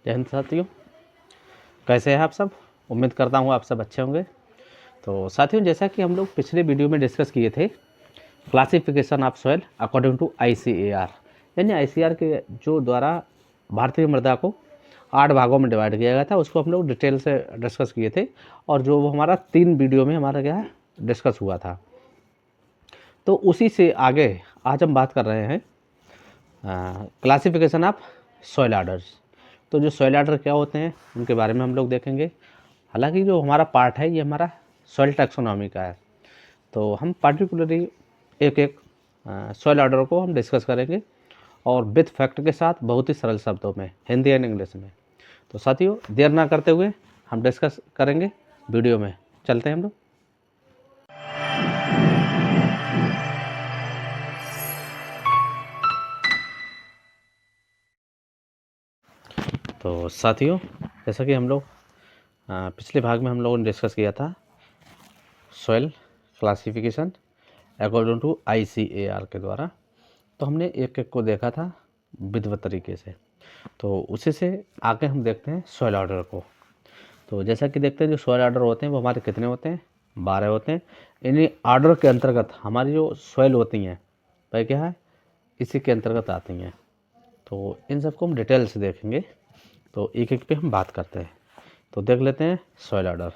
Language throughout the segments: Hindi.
जय हिंद साथियों, कैसे हैं आप सब। उम्मीद करता हूँ आप सब अच्छे होंगे। तो साथियों, जैसा कि हम लोग पिछले वीडियो में डिस्कस किए थे, classification of soil according to ICAR, यानी ICAR के जो द्वारा भारतीय मृदा को 8 भागों में डिवाइड किया गया था, उसको हम लोग डिटेल से डिस्कस किए थे। और जो वो हमारा 3 वीडियो में हमारा क्या है डिस्कस हुआ था, तो उसी से आगे आज हम बात कर रहे हैं क्लासिफिकेशन ऑफ सॉइल ऑर्डर्स। तो जो सॉइल ऑर्डर क्या होते हैं उनके बारे में हम लोग देखेंगे। हालांकि जो हमारा पार्ट है ये हमारा सॉइल टैक्सोनॉमी का है, तो हम पार्टिकुलरली एक एक सॉइल ऑर्डर को हम डिस्कस करेंगे और विथ फैक्ट के साथ, बहुत ही सरल शब्दों में, हिंदी एंड इंग्लिश में। तो साथियों, देर ना करते हुए हम डिस्कस करेंगे वीडियो में। चलते हैं हम लोग। तो साथियों, जैसा कि हम लोग पिछले भाग में हम लोगों ने डिस्कस किया था soil classification according to ICAR के द्वारा, तो हमने एक एक को देखा था विधिवत तरीके से। तो उसी से आगे हम देखते हैं सॉइल ऑर्डर को। तो जैसा कि देखते हैं जो सॉइल ऑर्डर होते हैं वो हमारे कितने होते हैं, 12 होते हैं। इन्हीं ऑर्डर के अंतर्गत हमारी जो सॉइल होती हैं वह क्या है, इसी के अंतर्गत आती हैं। तो इन सबको हम डिटेल से देखेंगे, तो एक एक पे हम बात करते हैं। तो देख लेते हैं सॉइल ऑर्डर।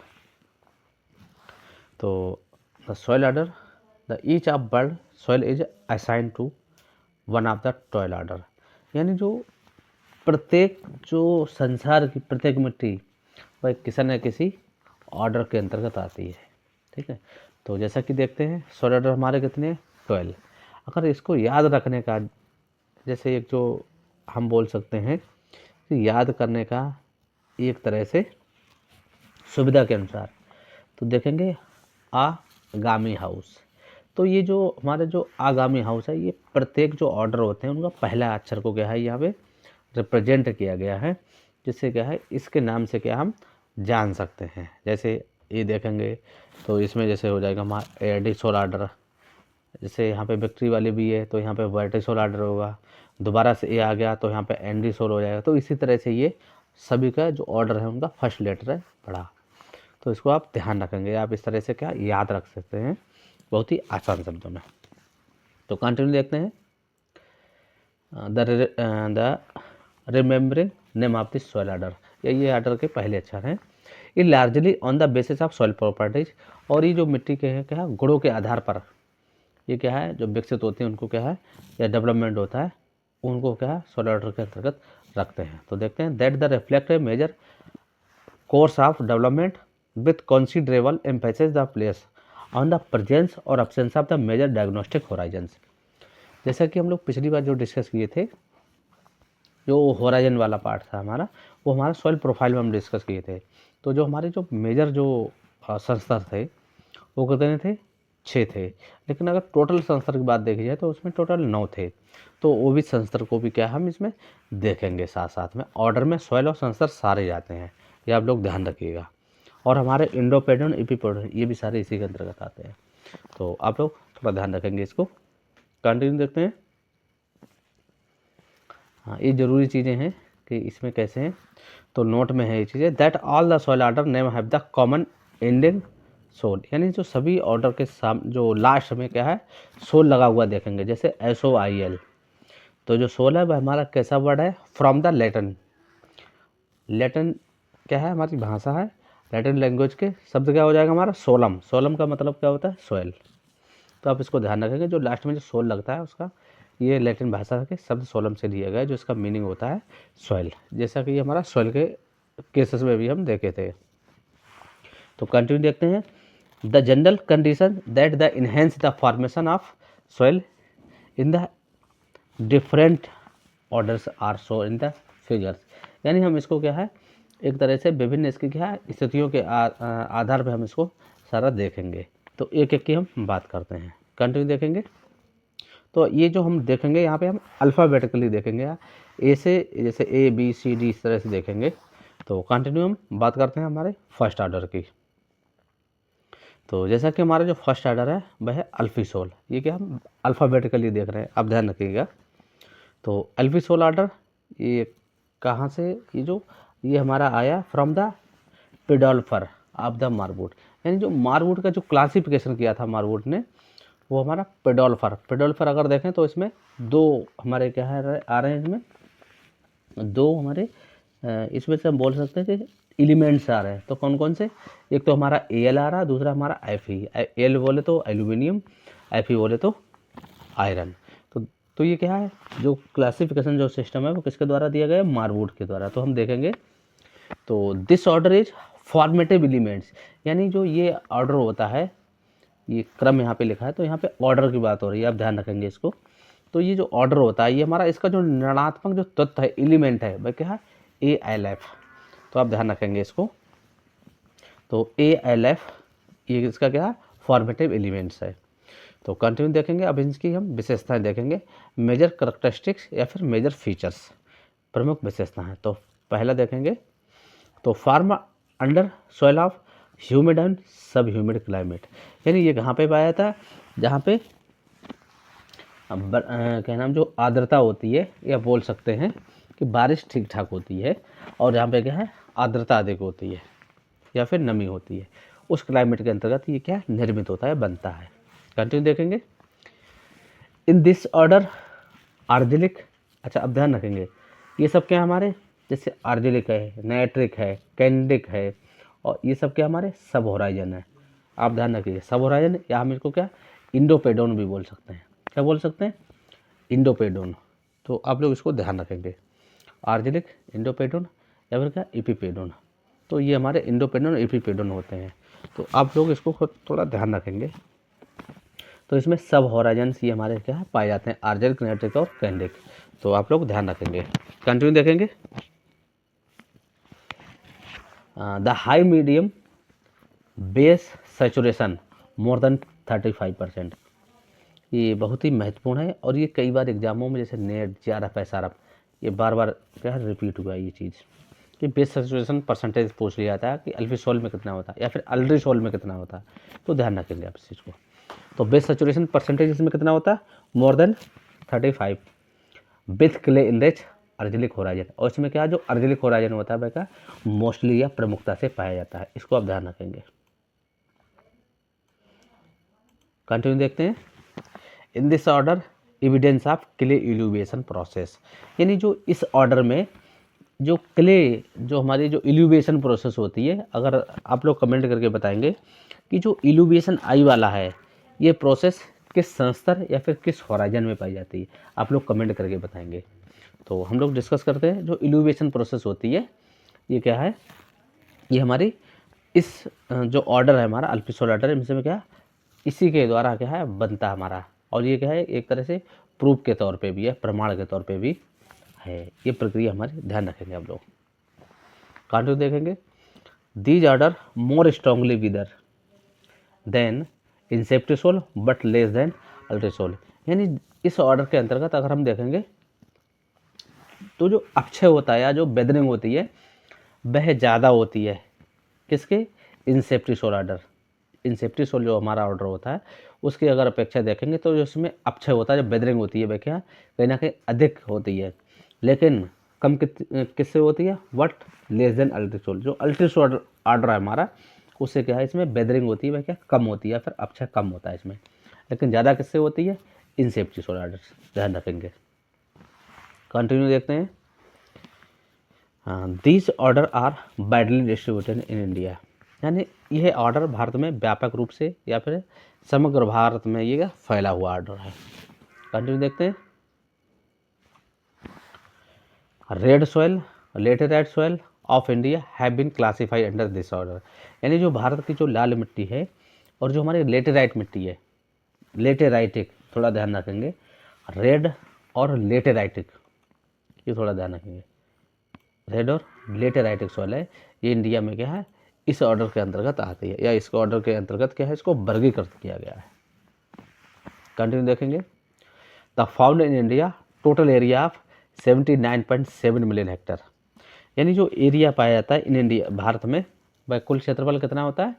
तो the soil order, the each of bird soil is assign to one of the soil order, यानी जो प्रत्येक जो संसार की प्रत्येक मिट्टी वह किसी न किसी ऑर्डर के अंतर्गत आती है। ठीक है, तो जैसा कि देखते हैं सॉइल ऑर्डर हमारे कितने, 12। अगर इसको याद रखने का, जैसे एक जो हम बोल सकते हैं कि याद करने का एक तरह से सुविधा के अनुसार, तो देखेंगे आगामी हाउस। तो ये जो हमारे जो आगामी हाउस है, ये प्रत्येक जो ऑर्डर होते हैं उनका पहला अक्षर को क्या है यहाँ पे रिप्रेजेंट किया गया है, जिससे क्या है इसके नाम से क्या हम जान सकते हैं। जैसे ये देखेंगे तो इसमें जैसे हो जाएगा हमारा एडिसोल ऑर्डर, जैसे यहाँ पे विक्ट्री वाली भी है तो यहाँ पे वर्टिसोल ऑर्डर होगा, दोबारा से ए आ गया तो यहाँ पे एंडीसोल हो जाएगा। तो इसी तरह से ये सभी का जो ऑर्डर है उनका फर्स्ट लेटर है बड़ा। तो इसको आप ध्यान रखेंगे, आप इस तरह से क्या याद रख सकते हैं बहुत ही आसान शब्दों में। तो कंटिन्यू देखते हैं the remembering name of the soil order, ये ऑर्डर के पहले अक्षर हैं। ये largely on the basis of soil properties, और ये जो मिट्टी के हैं क्या है गुणों के आधार पर ये क्या है जो विकसित होते हैं उनको क्या है या डेवलपमेंट होता है उनको क्या है सॉइल ऑर्डर के अंतर्गत रखते हैं। तो देखते हैं that the reflect a major course of development with considerable emphasis the place on the presence और absence of the major diagnostic horizons। जैसा कि हम लोग पिछली बार जो डिस्कस किए थे, जो होराइजन वाला पार्ट था हमारा, वो हमारा सॉइल प्रोफाइल में हम डिस्कस किए थे। तो जो हमारे जो मेजर जो संस्तर थे वो कितने थे, 6 थे। लेकिन अगर टोटल संस्तर की बात देखी जाए तो उसमें टोटल 9 थे। तो वो भी संस्तर को भी क्या हम इसमें देखेंगे साथ साथ में। ऑर्डर में सॉइल और संस्तर सारे जाते हैं, ये आप लोग ध्यान रखिएगा। और हमारे इंडोपेडन एपिपोडन ये भी सारे इसी के अंतर्गत आते हैं, तो आप लोग थोड़ा ध्यान रखेंगे इसको। कंटिन्यू देखते हैं। हाँ, ये ज़रूरी चीज़ें हैं कि इसमें कैसे हैं, तो नोट में है ये चीज़ें। That all the soil order name have the common ending sol, यानी जो सभी ऑर्डर के जो लास्ट में क्या है सोल लगा हुआ देखेंगे, जैसे SOIL। तो जो सोल है वह हमारा कैसा वर्ड है, फ्रॉम द लैटिन। लैटिन क्या है, हमारी भाषा है। लैटिन लैंग्वेज के शब्द क्या हो जाएगा हमारा, सोलम। सोलम का मतलब क्या होता है, सोयल। तो आप इसको ध्यान रखेंगे, जो लास्ट में जो सोल लगता है उसका ये लैटिन भाषा के शब्द सोलम से लिया गया है, जो इसका मीनिंग होता है सॉइल, जैसा कि हमारा सॉइल के केसेस में भी हम देखे थे। तो कंटिन्यू देखते हैं। The general condition that the enhance the formation of soil in the different orders are show in the figures, यानी हम इसको क्या है एक तरह से विभिन्न इसकी क्या है स्थितियों के आधार पर हम इसको सारा देखेंगे। तो एक एक की हम बात करते हैं, कंटिन्यू देखेंगे। तो ये जो हम देखेंगे यहाँ पे हम अल्फ़ाबेटिकली देखेंगे, ए से जैसे ABCD इस तरह से देखेंगे। तो कंटिन्यू हम बात करते हैं हमारे फर्स्ट ऑर्डर की। तो जैसा कि हमारा जो फर्स्ट ऑर्डर है वह है अल्फीसोल, ये क्या हम अल्फ़ाबेटिकली देख रहे हैं, आप ध्यान रखिएगा। तो अल्फीसोल ऑर्डर ये कहाँ से, ये हमारा आया फ्रॉम द पेडोल्फर ऑफ द मारवुड, यानी जो मारवुड का जो क्लासिफिकेशन किया था मारवुड ने, वो हमारा पेडोल्फर अगर देखें तो इसमें दो हमारे क्या है आ रहे हैं, इसमें दो हमारे इसमें से हम बोल सकते हैं कि एलिमेंट्स आ रहे हैं। तो कौन कौन से, एक तो हमारा Al आ रहा है, दूसरा हमारा Fe। एल बोले तो एल्यूमिनियम, Fe बोले तो आयरन। तो ये क्या है, जो क्लासिफिकेशन जो सिस्टम है वो किसके द्वारा दिया गया है, मारवुड के द्वारा। तो हम देखेंगे, तो this order is formative elements, यानी जो ये ऑर्डर होता है, ये क्रम यहाँ पे लिखा है तो यहाँ पे ऑर्डर की बात हो रही है, आप ध्यान रखेंगे इसको। तो ये जो ऑर्डर होता है, ये हमारा इसका जो ऋणात्मक जो तत्व है, एलिमेंट है, वह क्या है, ALF। तो आप ध्यान रखेंगे इसको। तो ALF ये इसका क्या है, फॉर्मेटिव एलिमेंट्स है। तो कंटिन्यू देखेंगे, अब इसकी हम विशेषताएं देखेंगे, मेजर करैक्टरिस्टिक्स या फिर मेजर फीचर्स, प्रमुख विशेषताएं। तो पहला देखेंगे, तो form under soil of humid and sub humid climate, यानी ये कहाँ पे पाया जाता है, जहाँ पे क्या नाम जो आर्द्रता होती है, या बोल सकते हैं कि बारिश ठीक ठाक होती है, और जहाँ पे क्या है आर्द्रता अधिक होती है या फिर नमी होती है, उस क्लाइमेट के अंतर्गत ये क्या निर्मित होता है, बनता है। कंटिन्यू देखेंगे, इन दिस ऑर्डर आर्जिलिक, अच्छा अब ध्यान रखेंगे, ये सब क्या हमारे, जैसे आर्जिलिक है, नाइट्रिक है, कैंडिक है, और ये सब क्या हमारे सब होराइजन है। आप ध्यान रखिए, सब होराइजन, या हम इसको क्या इंडोपेडोन भी बोल सकते हैं। क्या बोल सकते हैं, इंडोपेडोन। तो आप लोग इसको ध्यान रखेंगे, आर्जिलिक, इंडोपेडोन या फिर क्या इपीपेडोन। तो ये हमारे इंडोपेडोन और इपीपेडोन होते हैं। तो आप लोग इसको थोड़ा ध्यान रखेंगे। तो इसमें सब होराइजन्स ये हमारे क्या पाए जाते हैं, आर्जिलिक, नाइट्रिक और कैंडिक। तो आप लोग ध्यान रखेंगे। कंटिन्यू देखेंगे, the high medium base saturation more than 35%, ये बहुत ही महत्वपूर्ण है, और ये कई बार एग्जामों में जैसे नेट, JRF, SRF, ये बार बार क्या रिपीट हुआ है ये चीज़, कि बेस सैचुरेशन परसेंटेज पूछ लिया जाता है कि अल्फिसोल में कितना होता है या फिर अल्ड्रिसोल में कितना होता है। तो ध्यान रखेंगे आप इस चीज़ को। तो बेस सैचुरेशन परसेंटेज इसमें कितना होता है, more than 35 with clay enrich argillic horizon, और इसमें क्या जो आर्जिलिक होराइजन होता है वह क्या मोस्टली या प्रमुखता से पाया जाता है। इसको आप ध्यान रखेंगे। कंटिन्यू देखते हैं, in this order evidence of clay illuviation process, यानी जो इस ऑर्डर में जो क्ले, जो हमारी जो इल्यूवेशन प्रोसेस होती है, अगर आप लोग कमेंट करके बताएंगे कि जो इल्यूवेशन आई वाला है, ये प्रोसेस किस संस्तर या फिर किस होराइजन में पाई जाती है, आप लोग कमेंट करके बताएंगे। तो हम लोग डिस्कस करते हैं, जो इल्यूवेशन प्रोसेस होती है ये क्या है, ये हमारी इस जो ऑर्डर है हमारा अल्पिसोल ऑर्डर, इनसे में क्या इसी के द्वारा क्या है बनता हमारा, और ये क्या है एक तरह से प्रूफ के तौर पे भी है, प्रमाण के तौर पे भी है। ये प्रक्रिया हमारी ध्यान रखेंगे आप लोग। कंटिन्यू देखेंगे, these order more strongly weather than inceptisol but less than ultisol, यानी इस ऑर्डर के अंतर्गत अगर हम देखेंगे तो जो अक्षय होता है या जो बेदरिंग होती है वह ज़्यादा होती है किसके, इंसेप्टिसोल ऑर्डर। इंसेप्टिसोल जो हमारा ऑर्डर होता है उसकी अगर अपेक्षा देखेंगे तो जो इसमें अपक्षय होता है, जो बेदरिंग होती है वह क्या कहीं ना कहीं अधिक होती है, लेकिन कम किससे होती है, वट लेस देन अल्ट्रिसोल। जो अल्ट्रिसोल ऑर्डर है हमारा उससे क्या है इसमें बेदरिंग होती है वह क्या कम होती है, फिर अपक्षय कम होता है इसमें, लेकिन ज़्यादा किससे होती है, इंसेप्टिसोल ऑर्डर। ध्यान रखेंगे। कंटिन्यू देखते हैं, these order are widely distributed in India, यानी यह ऑर्डर भारत में व्यापक रूप से या फिर समग्र भारत में ये फैला हुआ ऑर्डर है। कंटिन्यू देखते हैं, red soil, laterite soil of India have been classified under this order, यानी जो भारत की जो लाल मिट्टी है और जो हमारी लेटेराइट मिट्टी है, लेटेराइटिक थोड़ा ध्यान रखेंगे, रेड और लेटेराइटिक ये थोड़ा ध्यान रखेंगे, रेड और लेटेराइटिक सॉइल है, ये इंडिया में क्या है इस ऑर्डर के अंतर्गत आती है, या इसको ऑर्डर के अंतर्गत क्या है इसको वर्गीकृत किया गया है। कंटिन्यू देखेंगे, the found in India total area of 79.7 million Hector, यानी जो एरिया पाया जाता है इन इंडिया भारत में वह कुल क्षेत्रफल कितना होता है,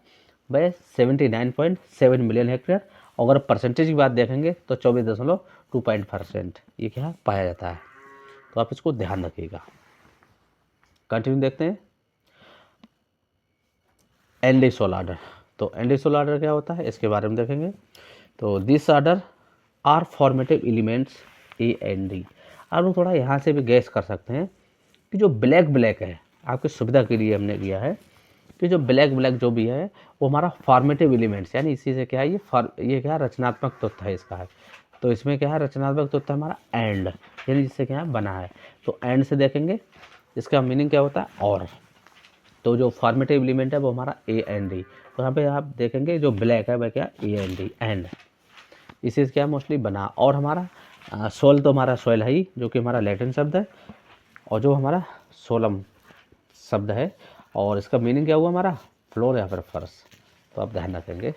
वह 79.7 मिलियन हेक्टेयर। अगर परसेंटेज की बात देखेंगे तो 24.2% ये क्या पाया जाता है। तो आप इसको ध्यान रखिएगा। कंटिन्यू देखते हैं एंडीसोल आर्डर। तो एंडीसोल आर्डर क्या होता है इसके बारे में देखेंगे। तो this order are formative elements A and D. आप लोग थोड़ा यहाँ से भी गैस कर सकते हैं कि जो ब्लैक ब्लैक है, आपकी सुविधा के लिए हमने किया है कि जो ब्लैक ब्लैक जो भी है वो हमारा फॉर्मेटिव एलिमेंट्स, यानी इसी से क्या है ये क्या रचनात्मक तत्व है इसका है। तो इसमें क्या है रचनात्मक तत्व हमारा एंड, यानी जिससे क्या है बना है। तो एंड से देखेंगे इसका मीनिंग क्या होता है और। तो जो फॉर्मेटिव एलिमेंट है वो हमारा ए एंड डी। तो यहाँ पे आप देखेंगे जो ब्लैक है वह क्या ए एंड डी एंड, इसी से क्या मोस्टली बना। और हमारा सोल तो हमारा सोयल है ही, जो कि हमारा लैटिन शब्द है, और जो हमारा सोलम शब्द है और इसका मीनिंग क्या हुआ हमारा फ्लोर या फिर फर्श। तो आप ध्यान रखेंगे।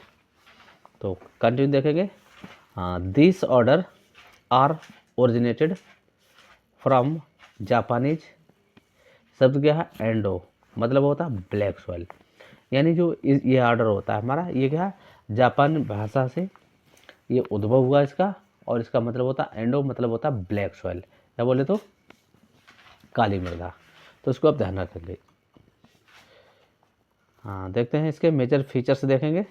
तो कंटिन्यू देखेंगे this order are originated from Japanese शब्द क्या है एंडो, मतलब होता है ब्लैक सॉइल। यानी जो ये ऑर्डर होता है हमारा ये क्या है जापान भाषा से ये उद्भव हुआ इसका, और इसका मतलब होता है एंडो, मतलब होता है ब्लैक सॉइल या बोले तो काली मृदा। तो इसको आप ध्यान रखेंगे। हाँ देखते हैं इसके मेजर फीचर्स देखेंगे।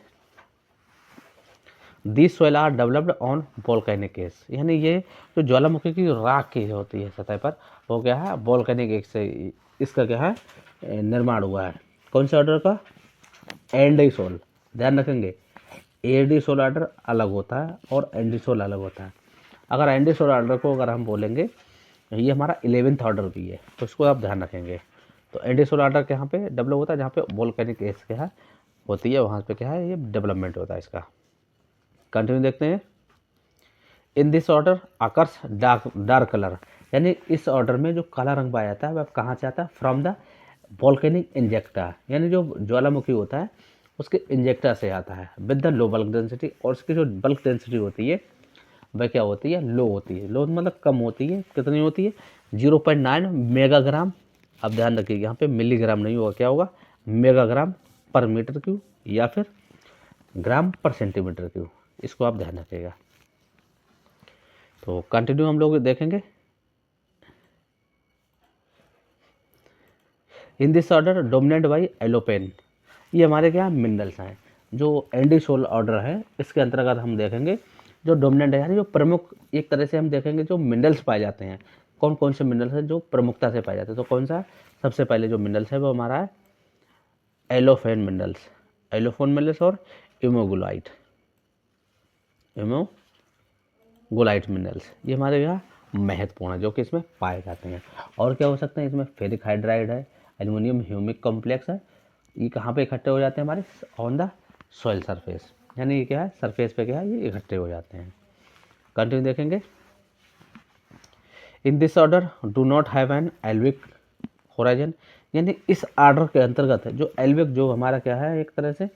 This soil are developed on volcanic case, यानी ये जो ज्वालामुखी की राख की होती है सतह पर वो क्या है वोल्केनिक एक से इसका क्या है निर्माण हुआ है। कौन से ऑर्डर का एंडीसोल, ध्यान रखेंगे एडीसोल ऑर्डर अलग होता है और एंडीसोल अलग होता है। अगर एंडीसोल ऑर्डर को अगर हम बोलेंगे ये हमारा 11th ऑर्डर भी है, तो इसको आप ध्यान रखेंगे। तो एंडीसोल ऑर्डर के यहाँ पे डेवलप होता है जहाँ पे वोल्केनिक एज क्या है होती है, वहाँ पे क्या है ये डेवलपमेंट होता है इसका। कंटिन्यू देखते हैं in this order occurs dark colour, यानी इस ऑर्डर में जो काला रंग पाया जाता है वह कहाँ से आता है फ्रॉम द वोल्केनिक इंजेक्टा, यानी जो ज्वालामुखी होता है उसके इंजेक्टा से आता है with the low bulk density. और उसकी जो बल्क डेंसिटी होती है वह क्या होती है लो होती है। लो मतलब कम होती है, कितनी होती है 0.9 मेगाग्राम। अब ध्यान रखिए यहाँ पे मिलीग्राम नहीं होगा, क्या होगा मेगाग्राम पर मीटर क्यूब या फिर ग्राम पर सेंटीमीटर क्यूब, इसको आप ध्यान रखिएगा। तो कंटिन्यू हम लोग देखेंगे in this order dominate by allophane, ये हमारे क्या मिनरल्स हैं। जो एंडीसोल ऑर्डर है इसके अंतर्गत हम देखेंगे जो डोमिनेंट है, यानी जो प्रमुख एक तरह से हम देखेंगे जो मिनरल्स पाए जाते हैं। कौन कौन से मिनरल्स हैं जो प्रमुखता से पाए जाते हैं, तो कौन सा सबसे पहले जो मिनरल्स है वो हमारा है एलोफेन मिनरल्स, एलोफोन मिनरल्स और इमोगुलाइट मिनरल्स, ये हमारे यहाँ महत्वपूर्ण है जो कि इसमें पाए जाते हैं। और क्या हो सकते हैं इसमें फेरिक हाइड्राइड है, एल्युमिनियम ह्यूमिक कॉम्प्लेक्स है, ये कहाँ पे इकट्ठे हो जाते हैं हमारे ऑन द सॉइल सरफेस, यानी ये क्या है सरफेस पे क्या है ये इकट्ठे हो जाते हैं। कंटिन्यू देखेंगे in this order do not have an albic horizon, यानी इस ऑर्डर के अंतर्गत है जो एल्विक जो हमारा क्या है एक तरह से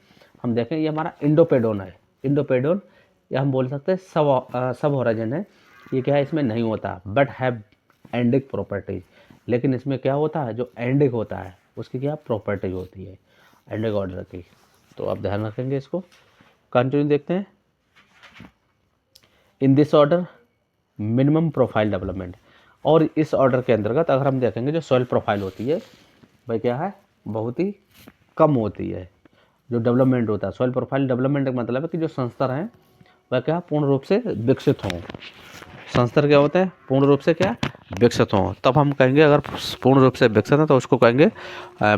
हम देखें ये हमारा इंडोपेडोन है, इंडोपेडोन या हम बोल सकते हैं सब होराइजन है, ये क्या है इसमें नहीं होता बट हैव एंडिक प्रॉपर्टीज, लेकिन इसमें क्या होता है जो एंडिक होता है उसकी क्या प्रॉपर्टीज होती है एंडिक ऑर्डर की। तो आप ध्यान रखेंगे इसको। कंटिन्यू देखते हैं in this order minimum profile development, और इस ऑर्डर के अंतर्गत अगर हम देखेंगे जो सॉइल प्रोफाइल होती है वह क्या है बहुत ही कम होती है। जो डेवलपमेंट होता है सॉइल प्रोफाइल डेवलपमेंट का मतलब है कि जो संस्तर हैं वह क्या पूर्ण रूप से विकसित हों। संस्तर क्या होता है पूर्ण रूप से क्या विकसित हों, तब हम कहेंगे अगर पूर्ण रूप से विकसित है तो उसको कहेंगे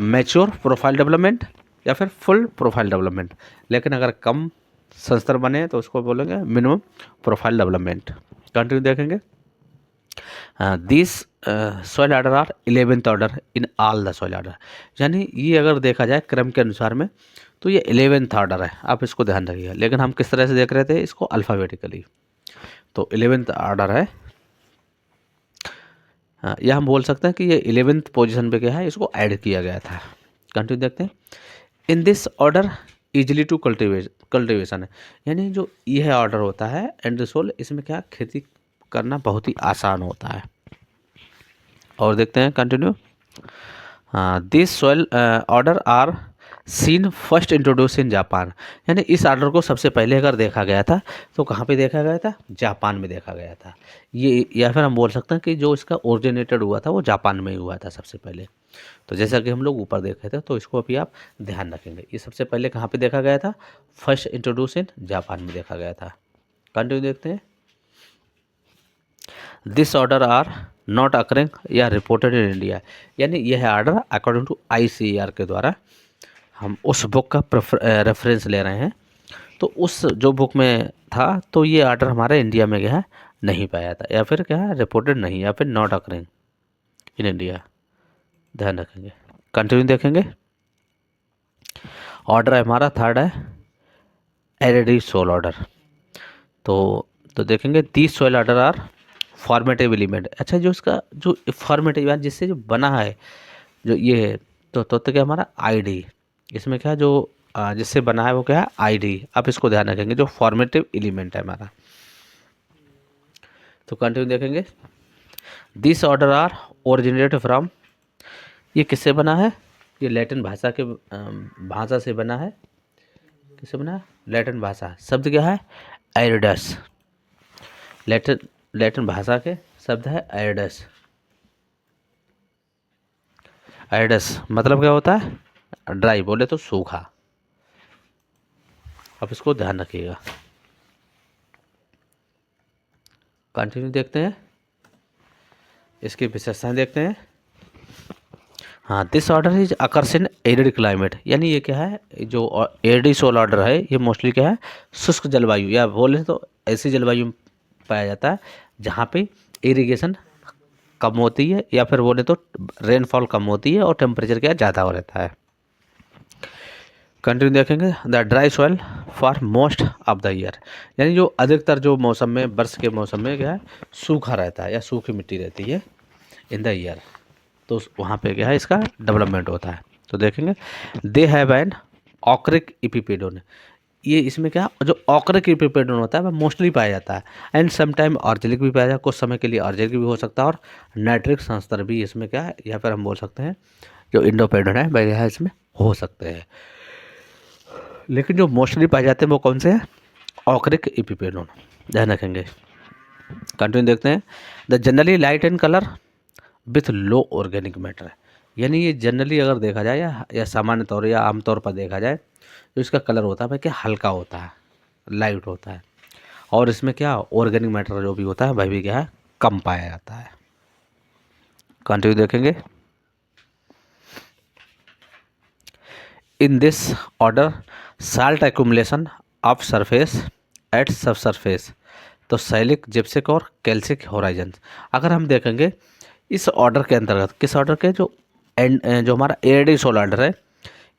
मैच्योर प्रोफाइल डेवलपमेंट या फिर फुल प्रोफाइल डेवलपमेंट। लेकिन अगर कम संस्तर बने तो उसको बोलेंगे मिनिमम प्रोफाइल डेवलपमेंट। कंटिन्यू देखेंगे this soil order are 11th order in all the soil order, यानी ये अगर देखा जाए क्रम के अनुसार में तो ये 11th ऑर्डर है, आप इसको ध्यान रखिएगा। लेकिन हम किस तरह से देख रहे थे इसको अल्फ़ाबेटिकली, तो 11th ऑर्डर है। या हम बोल सकते हैं कि ये 11th पोजीशन पे क्या है इसको ऐड किया गया था। कंटिन्यू देखते हैं in this order easily to cultivation है, यानी जो यह ऑर्डर होता है एंडीसोल इसमें क्या खेती करना बहुत ही आसान होता है। और देखते हैं continue this soil order are seen first introduce in Japan, यानी इस ऑर्डर को सबसे पहले अगर देखा गया था तो कहाँ पे देखा गया था जापान में देखा गया था ये, या फिर हम बोल सकते हैं कि जो इसका ओरिजिनेटेड हुआ था वो जापान में ही हुआ था सबसे पहले। तो जैसा कि हम लोग ऊपर देख रहे थे, तो इसको अभी आप ध्यान रखेंगे। ये सबसे पहले कहाँ पे देखा गया था? फर्स्ट इंट्रोड्यूस इन जापान में देखा गया था। कंटिन्यू देखते हैं। This order are not occurring या रिपोर्टेड इन इंडिया, यानी यह ऑर्डर अकॉर्डिंग टू ICAR के द्वारा हम उस बुक का रेफरेंस ले रहे हैं। तो उस जो बुक में था, तो ये ऑर्डर हमारे इंडिया में क्या है नहीं पाया था, या फिर क्या है रिपोर्टेड नहीं, या फिर नॉट अकरिंग इन इंडिया। ध्यान रखेंगे। कंटिन्यू देखेंगे। ऑर्डर हमारा थर्ड है एरिडी सोल ऑर्डर। तो देखेंगे these sol order are formative element. अच्छा, जो इसका जो फॉर्मेटिव यानी जिससे जो बना है जो ये है, तो क्या हमारा ID, इसमें क्या है जो जिससे बना है वो क्या है ID। आप इसको ध्यान रखेंगे, जो फॉर्मेटिव एलिमेंट है हमारा। तो कंटिन्यू देखेंगे। This order are originated from, ये किससे बना है? ये लैटिन भाषा के भाषा से बना है। किससे बना है? लैटिन भाषा। शब्द क्या है? एरिडस। लैटिन भाषा के शब्द है एरिडस। एरिडस मतलब क्या होता है? ड्राई, बोले तो सूखा। अब इसको ध्यान रखिएगा। कंटिन्यू देखते हैं, इसकी विशेषताएं देखते हैं। हाँ, this order is occurs in arid climate, यानी ये क्या है जो एरिडी सोल ऑर्डर है, ये मोस्टली क्या है शुष्क जलवायु, या बोले तो ऐसी जलवायु में पाया जाता है जहाँ पे इरिगेशन कम होती है, या फिर बोले तो रेनफॉल कम होती है और टेम्परेचर क्या ज़्यादा हो रहता है। कंटिन्यू देखेंगे। The dry soil for most of the year, यानी जो अधिकतर जो मौसम में, वर्ष के मौसम में क्या है सूखा रहता है या सूखी मिट्टी रहती है इन द ईयर, तो वहाँ पे क्या है इसका डेवलपमेंट होता है। तो देखेंगे दे हैव एन ऑक्रिक इपिपेडोन, ये इसमें क्या जो ऑक्रिक इपिपेडोन होता है वह मोस्टली पाया जाता है। एंड समटाइम ऑर्जेलिक भी पाया जाता है, कुछ समय के लिए ऑर्जेलिक भी हो सकता है, और नाइट्रिक संस्तर भी इसमें क्या है, या फिर हम बोल सकते हैं जो इंडोपेडोन है वह है इसमें हो सकते हैं। लेकिन जो मोस्टली पाए जाते हैं वो कौन से हैं? ऑक्रिक इपिपेडोन। ध्यान रखेंगे। कंटिन्यू देखते हैं। The generally light in colour with low organic matter, यानी ये जनरली अगर देखा जाए या सामान्य तौर या आमतौर पर देखा जाए, तो इसका कलर होता है भाई क्या हल्का होता है, लाइट होता है, और इसमें क्या ऑर्गेनिक मैटर जो भी होता है वह भी क्या है कम पाया जाता है। कंटिन्यू देखेंगे। In this order salt accumulation of surface at सब सरफेस, तो सैलिक, जिप्सिक और कैल्सिक होराइजन। अगर हम देखेंगे इस ऑर्डर के अंतर्गत, किस ऑर्डर के जो हमारा एरिडी सोल ऑर्डर है,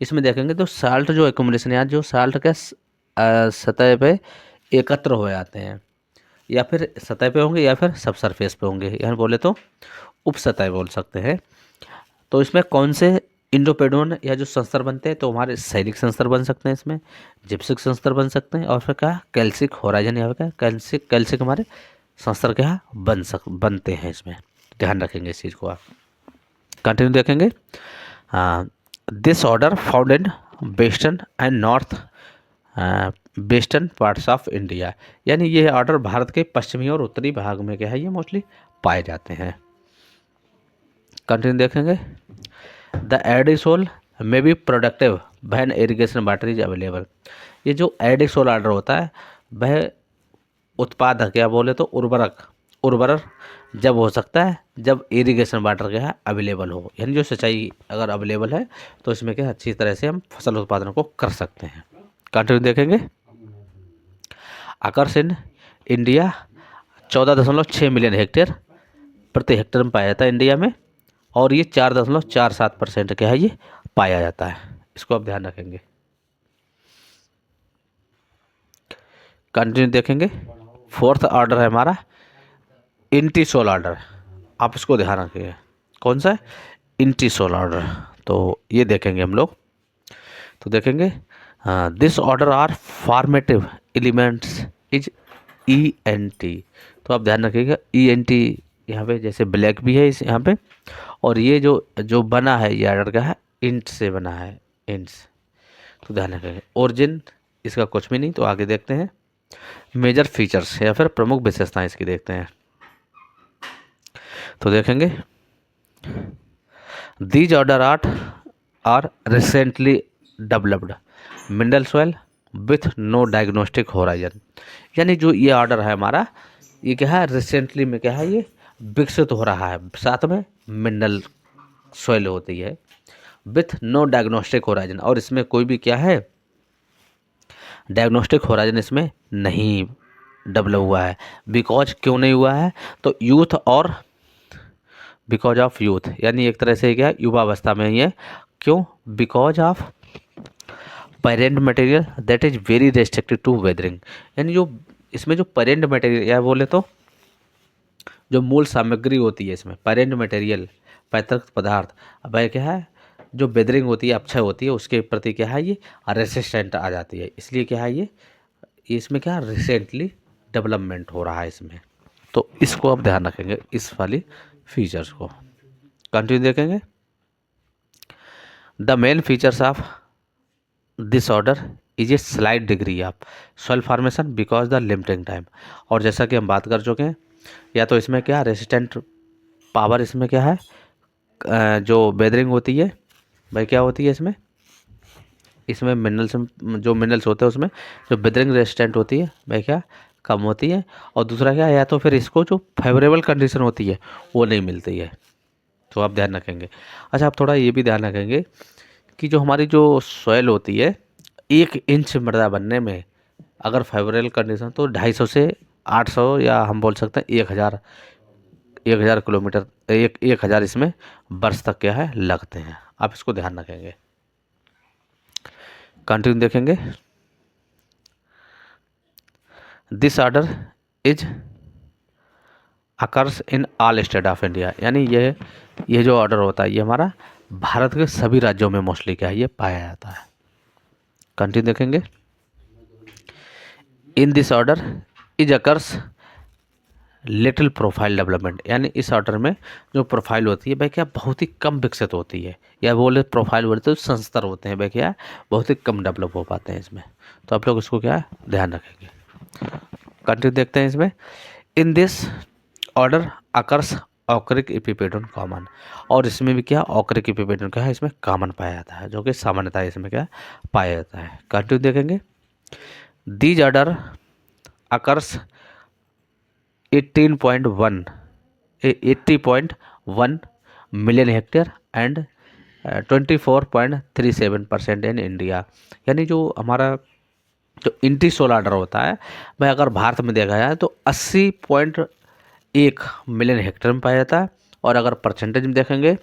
इसमें देखेंगे तो साल्ट जो एक्यूमुलेशन या जो साल्ट के सतह पे एकत्र हो जाते हैं, या फिर सतह पे होंगे या फिर सब सरफेस पे होंगे, यानी बोले तो उप सतह बोल सकते हैं। तो इसमें कौन से इंडोपेडोन या जो संस्तर बनते हैं, तो हमारे सैलिक संस्तर बन सकते हैं, इसमें जिप्सिक संस्तर बन सकते हैं, और फिर क्या कैल्सिक होराइजन या फिर कैल्सिक हमारे संस्तर क्या बनते हैं इसमें। ध्यान रखेंगे इस चीज़ को आप। कंटिन्यू देखेंगे। This order found in western and north western parts of India, यानी ये ऑर्डर भारत के पश्चिमी और उत्तरी भाग में क्या है ये मोस्टली पाए जाते हैं। कंटिन्यू देखेंगे। द एडिसोल में be productive when irrigation water is available, ये जो एडिसोल ऑर्डर होता है वह उत्पादक या बोले तो उर्वरक जब हो सकता है जब इरिगेशन वाटर क्या है अवेलेबल हो, यानी जो सिंचाई अगर अवेलेबल है तो इसमें क्या अच्छी तरह से हम फसल उत्पादन को कर सकते हैं। कंटिन्यू देखेंगे। Occurs in India 14.6 million hectare प्रति हेक्टेयर में पाया जाता है इंडिया में, और ये 4.47% क्या है ये पाया जाता है। इसको आप ध्यान रखेंगे। कंटिन्यू देखेंगे। फोर्थ ऑर्डर है हमारा इंटीसोल ऑर्डर, आप इसको ध्यान रखिए कौन सा है इंटीसोल ऑर्डर। तो ये देखेंगे हम लोग। तो देखेंगे this order are formative elements is ENT, तो आप ध्यान रखिएगा ENT यहाँ पे जैसे ब्लैक भी है इस यहाँ पे, और ये जो बना है ये ऑर्डर का है इंट से बना है, इंट्स। तो ध्यान रखेंगे। ओरिजिन इसका कुछ भी नहीं। तो आगे देखते हैं मेजर फीचर्स या फिर प्रमुख विशेषताएं इसकी देखते हैं। तो देखेंगे these order are recently developed mineral soil with no diagnostic horizon. यानी जो ये ऑर्डर है हमारा, ये क्या है, रिसेंटली में क्या है, ये विकसित हो रहा है, साथ में मिनरल सॉइल होती है विथ नो डायग्नोस्टिक होराइजन, और इसमें कोई भी क्या है, डायग्नोस्टिक होराइजन इसमें नहीं डेवलप हुआ है। बिकॉज क्यों नहीं हुआ है, तो यूथ और बिकॉज ऑफ यूथ, यानी एक तरह से क्या, युवावस्था में ही है। क्यों? Because of parent material that is very restricted to weathering. यानी जो इसमें जो पेरेंट मटेरियल या बोले तो जो मूल सामग्री होती है इसमें, पेरेंट मटेरियल, पैतृक पदार्थ, अब ये क्या है, जो वेदरिंग होती है, अक्षय होती है, उसके प्रति क्या है, ये रेसिस्टेंट आ जाती है। इसलिए क्या है, ये इसमें क्या रिसेंटली डेवलपमेंट हो रहा है इसमें। तो इसको आप ध्यान रखेंगे, इस वाली फीचर्स को। कंटिन्यू देखेंगे। The main features of this order is a slide degree of soil formation because the limiting time. और जैसा कि हम बात कर चुके हैं, या तो इसमें क्या रेसिस्टेंट पावर, इसमें क्या है, जो वेदरिंग होती है भाई, क्या होती है इसमें मिनरल्स, जो मिनरल्स होते हैं उसमें जो वेदरिंग रेसिस्टेंट होती है भाई क्या कम होती है। और दूसरा क्या है, या तो फिर इसको जो फेवरेबल कंडीशन होती है वो नहीं मिलती है। तो आप ध्यान रखेंगे। अच्छा, आप थोड़ा ये भी ध्यान रखेंगे कि जो हमारी जो सॉइल होती है, 1 इंच मृदा बनने में अगर फेवरेबल कंडीशन, तो 250 से 800, या हम बोल सकते हैं 1000 किलोमीटर, 1000 इसमें वर्ष तक क्या है लगते हैं। आप इसको ध्यान रखेंगे। कंटिन्यू देखेंगे। This order is occurs in all state of India. यानी ये जो ऑर्डर होता है, ये हमारा भारत के सभी राज्यों में मोस्टली क्या है, ये पाया जाता है। कंटिन्यू देखेंगे। In this order is occurs little profile development. यानी इस ऑर्डर में जो प्रोफाइल होती है भाई क्या बहुत ही कम विकसित होती है, या बोले प्रोफाइल बोलते हैं संस्तर होते हैं भाई क्या बहुत ही कम डेवलप हो पाते हैं इसमें। तो आप लोग इसको क्या ध्यान रखेंगे। कंटिन्यू देखते हैं इसमें। In this order occurs ochric epipedon common. और इसमें भी क्या ऑकरिक इपिपेडोन क्या है, इसमें कॉमन पाया जाता है, जो कि सामान्यतः इसमें क्या पाया जाता है। कंटिन्यू देखेंगे। These order occurs 80.1 million hectare and 24.37% in India. यानी जो हमारा जो इंटी सोल ऑर्डर होता है भाई, अगर भारत में देखा जाए तो 80.1 मिलियन हेक्टेयर में पाया जाता है। और अगर परसेंटेज में देखेंगे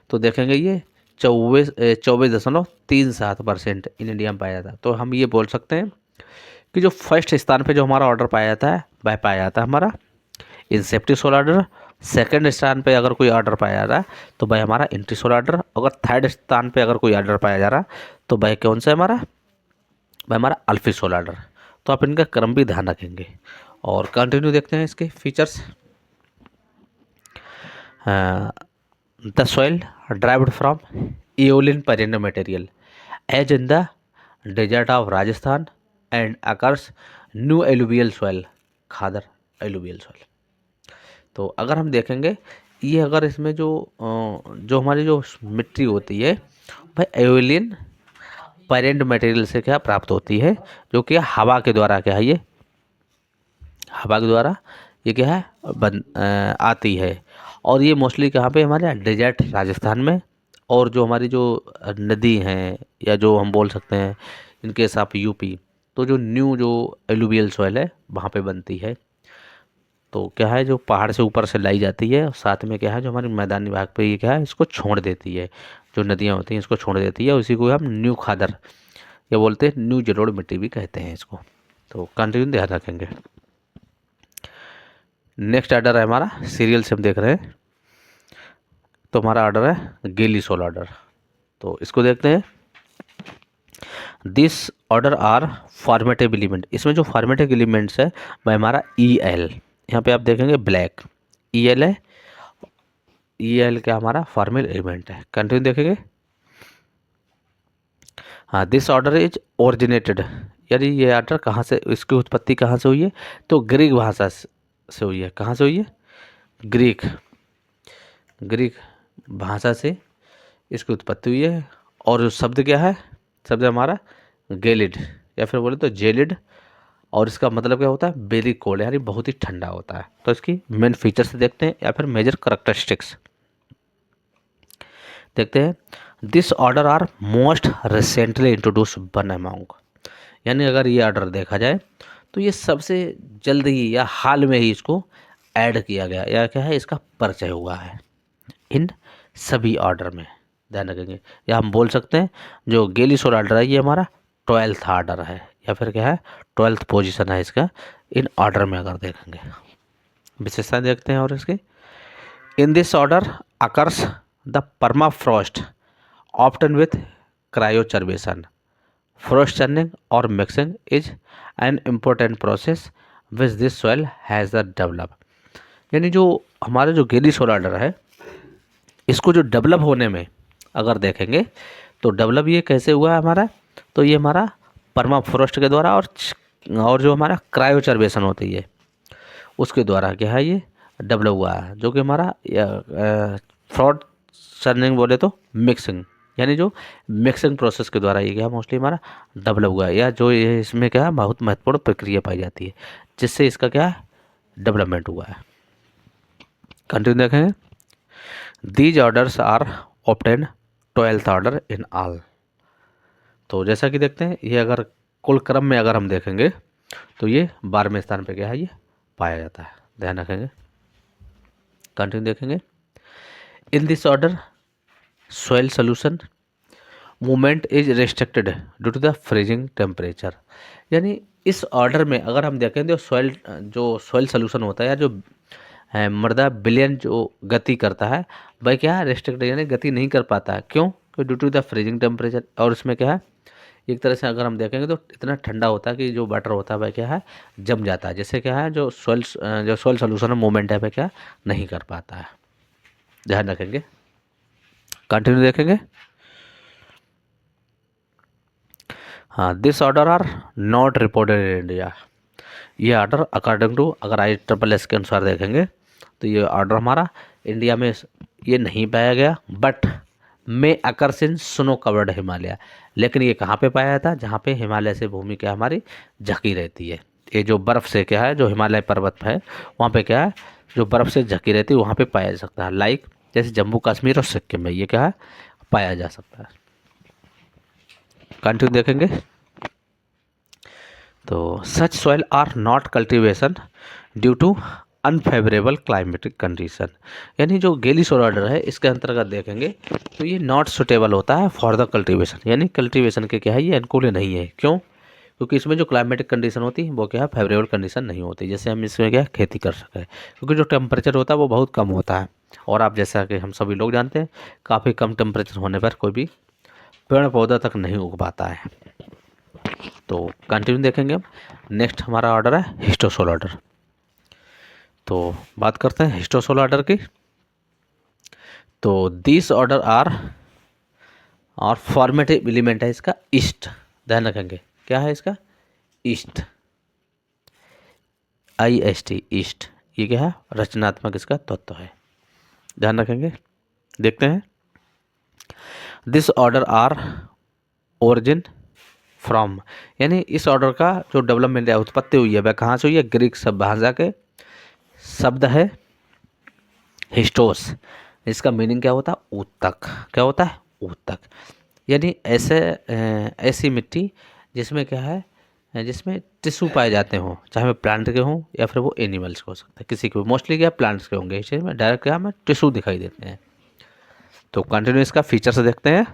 तो देखेंगे ये 24.37% इन इंडिया में पाया जाता है। तो हम ये बोल सकते हैं कि जो फर्स्ट स्थान पे जो हमारा ऑर्डर पाया जाता है वह पाया जाता है हमारा इंसेप्टी सोल ऑर्डर। सेकंड स्थान पे अगर कोई ऑर्डर पाया जा रहा है तो भाई हमारा इंटी सोल ऑर्डर। अगर थर्ड स्थान पे अगर कोई ऑर्डर पाया जा रहा है तो भाई कौन सा हमारा, भाई हमारा अल्फी सोल ऑर्डर। तो आप इनका क्रम भी ध्यान रखेंगे। और कंटिन्यू देखते हैं इसके features. The soil derived from aeolian parent material as in the desert of Rajasthan and occurs new alluvial soil, khadar alluvial soil. तो अगर हम देखेंगे, ये अगर इसमें जो हमारी जो मिट्टी होती है भाई एओलियन पेरेंट मटेरियल से क्या प्राप्त होती है, जो कि हवा के द्वारा क्या है, ये हवा के द्वारा ये क्या है आती है। और ये मोस्टली कहाँ पे, हमारे डेजर्ट राजस्थान में। और जो हमारी जो नदी हैं, या जो हम बोल सकते हैं इनके साथ यूपी, तो जो न्यू जो एलुवियल सॉइल है वहाँ पे बनती है। तो क्या है, जो पहाड़ से ऊपर से लाई जाती है, और साथ में क्या है जो हमारी मैदानी भाग पे ये क्या है इसको छोड़ देती है, जो नदियाँ होती हैं इसको छोड़ देती है। उसी को हम न्यू खादर या बोलते हैं न्यू जलोढ़ मिट्टी भी कहते हैं इसको। तो कंटिन्यू ध्यान रखेंगे। नेक्स्ट ऑर्डर है हमारा सीरियल से हम देख रहे हैं, तो हमारा ऑर्डर है गेली सोल ऑर्डर। तो इसको देखते हैं। This order are formative element. इसमें जो फॉर्मेटिव एलिमेंट्स है वह हमारा EL, यहाँ पे आप देखेंगे ब्लैक EL है। EL क्या हमारा फॉर्मेटिव एलिमेंट है। कंटिन्यू देखेंगे। हाँ, दिस ऑर्डर इज ओरिजिनेटेड। यानी ये ऑर्डर कहाँ से, इसकी उत्पत्ति कहाँ से हुई है, तो ग्रीक भाषा से हुई है। कहाँ से हुई है, ग्रीक भाषा से इसकी उत्पत्ति हुई है। और शब्द क्या है, शब्द हमारा गेलिड या फिर बोले तो जेलिड, और इसका मतलब क्या होता है, वेरी कोल्ड, यानी बहुत ही ठंडा होता है। तो इसकी मेन फीचर्स देखते हैं या फिर मेजर करेक्टरिस्टिक्स देखते हैं। This order are most recently introduce one among, यानी अगर ये ऑर्डर देखा जाए तो ये सबसे जल्द ही या हाल में ही इसको ऐड किया गया, या क्या है, इसका परिचय हुआ है इन सभी ऑर्डर में, ध्यान रखेंगे। या हम बोल सकते हैं जो गेली सोल ऑर्डर है ये हमारा 12th ऑर्डर है, या फिर क्या है 12th पोजीशन है इसका इन ऑर्डर में। अगर देखेंगे विशेषताएं देखते हैं और इसकी, in this order occurs the permafrost often with cryoturbation, frost churning और mixing is an important process which this soil has the develop. यानी जो हमारा जो गेली सोल ऑर्डर है इसको जो डेवलप होने में अगर देखेंगे तो डेवलप ये कैसे हुआ है हमारा, तो ये हमारा परमाफ्रॉस्ट के द्वारा और जो हमारा क्रायोचर्बेशन होती है उसके द्वारा क्या है ये डेवलप हुआ है, जो कि हमारा फ्रॉड चर्निंग बोले तो मिक्सिंग, यानी जो मिक्सिंग प्रोसेस के द्वारा ये क्या मोस्टली हमारा डेवलप हुआ है, या जो ये इसमें क्या है बहुत महत्वपूर्ण प्रक्रिया पाई जाती है जिससे इसका क्या है डेवलपमेंट हुआ है। कंटिन्यू देखेंगे, these orders are obtain 12th order in all. तो जैसा कि देखते हैं ये अगर कुल क्रम में अगर हम देखेंगे तो ये 12वें स्थान पे क्या है ये पाया जाता है, ध्यान रखेंगे। कंटिन्यू देखेंगे, in this order soil solution movement is restricted due to the freezing temperature. यानी इस ऑर्डर में अगर हम देखें तो सॉइल सोल्यूशन होता है या जो मृदा विलयन जो गति करता है वह क्या है रिस्ट्रिक्टेड, यानी गति नहीं कर पाता है। क्यों? Due to the freezing temperature. और इसमें क्या है एक तरह से अगर हम देखेंगे तो इतना ठंडा होता है कि जो वाटर होता है वह क्या है जम जाता है, जिससे क्या है जो सॉइल सोल्यूशन मूवमेंट है वह क्या नहीं कर पाता है, ध्यान रखेंगे। कंटिन्यू देखेंगे, हाँ this order are not reported in India. ये ऑर्डर अकॉर्डिंग टू अगर IEEE के अनुसार देखेंगे तो ये ऑर्डर हमारा इंडिया में ये नहीं पाया गया, बट में occurs in snow covered Himalaya. लेकिन ये कहाँ पे पाया जाता है, जहाँ पे हिमालय से भूमि क्या हमारी झकी रहती है। ये जो बर्फ़ से क्या है जो हिमालय पर्वत है वहाँ पे क्या है जो बर्फ़ से झकी रहती है वहाँ पे पाया जा सकता है, लाइक जैसे जम्मू कश्मीर और सिक्किम में ये क्या है पाया जा सकता है। कंटिन्यू देखेंगे, तो such soil are not cultivation due to unfavourable climatic condition. यानी जो गेली सोल ऑर्डर है इसके अंतर्गत देखेंगे तो ये नॉट सुटेबल होता है फॉर द कल्टीवेशन, यानी कल्टीवेशन के क्या है ये अनुकूल नहीं है। क्यों? क्योंकि इसमें जो क्लाइमेटिक कंडीशन होती है वो क्या है फेवरेबल कंडीशन नहीं होती, जैसे हम इसमें क्या खेती कर सकें। क्योंकि जो टेम्परेचर होता है वो बहुत कम होता है, और आप जैसा कि हम सभी लोग जानते हैं काफ़ी कम टेम्परेचर होने पर कोई भी पेड़ पौधा तक नहीं उग पाता है। तो कंटिन्यू देखेंगे हम। नेक्स्ट हमारा ऑर्डर है हिस्टोसोल ऑर्डर। तो बात करते हैं हिस्टोसोल ऑर्डर की। तो दिस ऑर्डर आर और फॉर्मेटिव एलिमेंट है इसका ईस्ट, ध्यान रखेंगे क्या है इसका ईस्ट, IST ईस्ट। ये क्या है रचनात्मक इसका तत्व है, ध्यान रखेंगे। देखते हैं, this order are origin from, यानी इस ऑर्डर का जो डेवलपमेंट है उत्पत्ति हुई है वह कहाँ से हुई है, ग्रीक भाषा के शब्द है हिस्टोस। इसका मीनिंग क्या होता है ऊतक, क्या होता है ऊतक, यानी ऐसी मिट्टी जिसमें क्या है जिसमें टिश्यू पाए जाते हों, चाहे वो प्लांट के हों या फिर वो एनिमल्स के हो सकते हैं, किसी के मोस्टली क्या प्लांट्स के होंगे, इस में डायरेक्ट क्या हमें टिश्यू दिखाई देते हैं। तो कंटिन्यू इसका फीचर्स देखते हैं।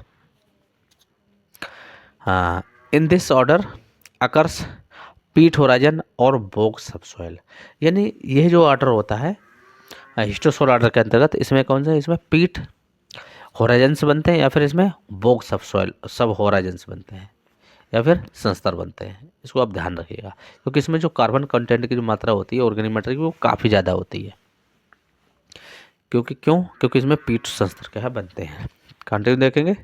हाँ, इन दिस ऑर्डर अकर्स पीट होराइजन और बोग सबसॉइल, यानी यह जो ऑर्डर होता है हिस्टोसोल ऑर्डर के अंतर्गत इसमें कौन सा है, इसमें पीट होराइजन्स बनते हैं या फिर इसमें बोग सबसॉइल सब होराइजन्स बनते हैं या फिर संस्तर बनते हैं। इसको आप ध्यान रखिएगा क्योंकि इसमें जो कार्बन कंटेंट की जो मात्रा होती है ऑर्गेनिक मैटर की वो काफ़ी ज़्यादा होती है। क्योंकि इसमें पीट संस्तर क्या है बनते हैं। कंटिन्यू देखेंगे,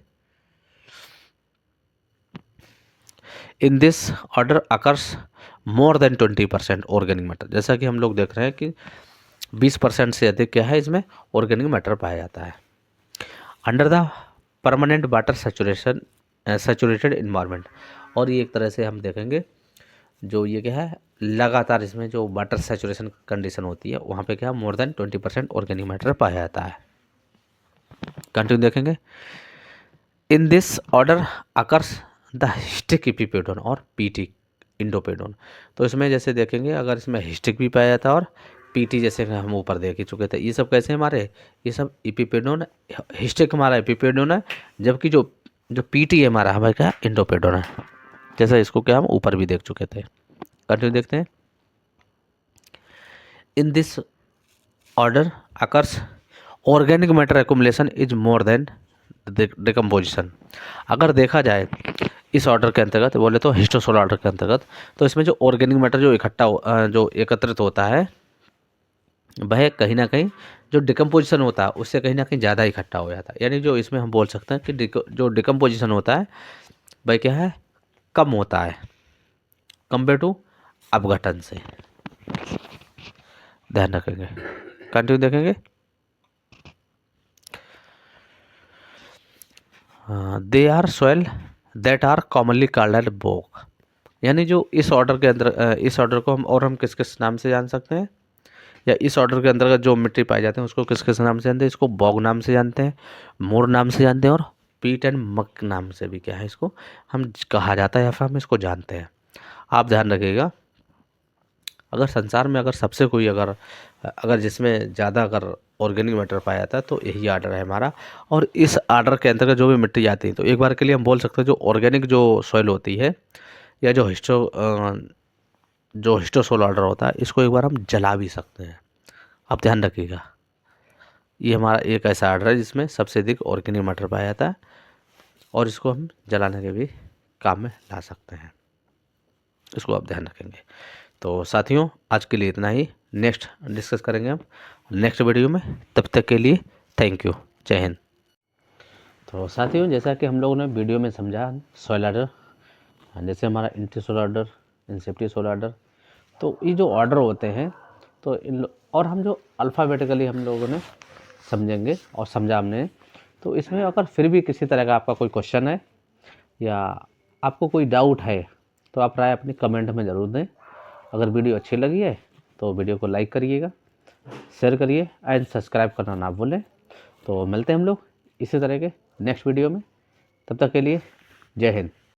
in this order occurs more than 20% organic matter. जैसा कि हम लोग देख रहे हैं कि 20% से अधिक क्या है इसमें ऑर्गेनिक मैटर पाया जाता है। Under the permanent water saturated environment. और ये एक तरह से हम देखेंगे जो ये क्या है, लगातार इसमें जो वाटर सैचुरेशन कंडीशन होती है वहाँ पे क्या मोर देन 20% ऑर्गेनिक मैटर पाया जाता है। कंटिन्यू देखेंगे। In this order occurs the histic epipedon और पीटी इंडोपेडोन। तो इसमें जैसे देखेंगे अगर इसमें हिस्टिक भी पाया जाता है और पीटी जैसे हम ऊपर देख ही चुके थे। ये सब कैसे हमारे, ये सब इपिपेडोन, हिस्टिक हमारा इपिपेडोन है, जबकि जो जो पीटी है हमारा हमारा क्या इंडोपेडोन है, जैसा इसको क्या हम ऊपर भी देख चुके थे। कंटिन्यू देखते हैं। In this order occurs organic matter accumulation is more than decomposition. अगर देखा जाए इस ऑर्डर के अंतर्गत बोले तो हिस्टोसोल ऑर्डर के अंतर्गत, तो इसमें जो ऑर्गेनिक मैटर जो जो एकत्रित होता है वह कहीं ना कहीं जो डिकम्पोजिशन होता है उससे कहीं ना कहीं ज़्यादा इकट्ठा हो जाता है। यानी जो इसमें हम बोल सकते हैं कि जो डिकम्पोजिशन होता है वह क्या है, कम होता है कंपेयर टू अपघटन से। ध्यान रखेंगे। कंटिन्यू देखेंगे। They are soil that are commonly called as bog. यानी जो इस ऑर्डर के अंदर इस ऑर्डर को हम किस किस नाम से जान सकते हैं, या इस ऑर्डर के अंतर्गत जो मिट्टी पाई जाते हैं उसको किस किस नाम से जानते हैं। इसको बॉग नाम से जानते हैं, मोर नाम से जानते हैं, और पीट एंड मक नाम से भी क्या है इसको हम कहा जाता है या फिर हम इसको जानते हैं। आप ध्यान रखिएगा, अगर संसार में अगर सबसे कोई अगर जिसमें ज़्यादा अगर ऑर्गेनिक मैटर पाया जाता है तो यही आर्डर है हमारा। और इस आर्डर के अंतर्गत जो भी मिट्टी जाती है तो एक बार के लिए हम बोल सकते हैं जो ऑर्गेनिक जो सॉइल होती है या जो हिस्टोसोल ऑर्डर होता है इसको एक बार हम जला भी सकते हैं। आप ध्यान रखिएगा, ये हमारा एक ऐसा आर्डर है जिसमें सबसे अधिक ऑर्गेनिक मैटर पाया जाता है और इसको हम जलाने के भी काम में ला सकते हैं। इसको आप ध्यान रखेंगे। तो साथियों आज के लिए इतना ही, नेक्स्ट डिस्कस करेंगे हम नेक्स्ट वीडियो में। तब तक के लिए थैंक यू, जय हिंद। तो साथियों जैसा कि हम लोगों ने वीडियो में समझा सॉइल ऑर्डर, जैसे हमारा entisol order, inceptisol order, तो ये जो ऑर्डर होते हैं तो और हम जो अल्फ़ाबेटिकली हम लोगों ने समझेंगे और समझा हमने। तो इसमें अगर फिर भी किसी तरह का आपका कोई क्वेश्चन है या आपको कोई डाउट है तो आप राय अपनी कमेंट में ज़रूर दें। अगर वीडियो अच्छी लगी है तो वीडियो को लाइक करिएगा, शेयर करिए एंड सब्सक्राइब करना ना भूलें। तो मिलते हैं हम लोग इसी तरह के नेक्स्ट वीडियो में। तब तक के लिए जय हिंद।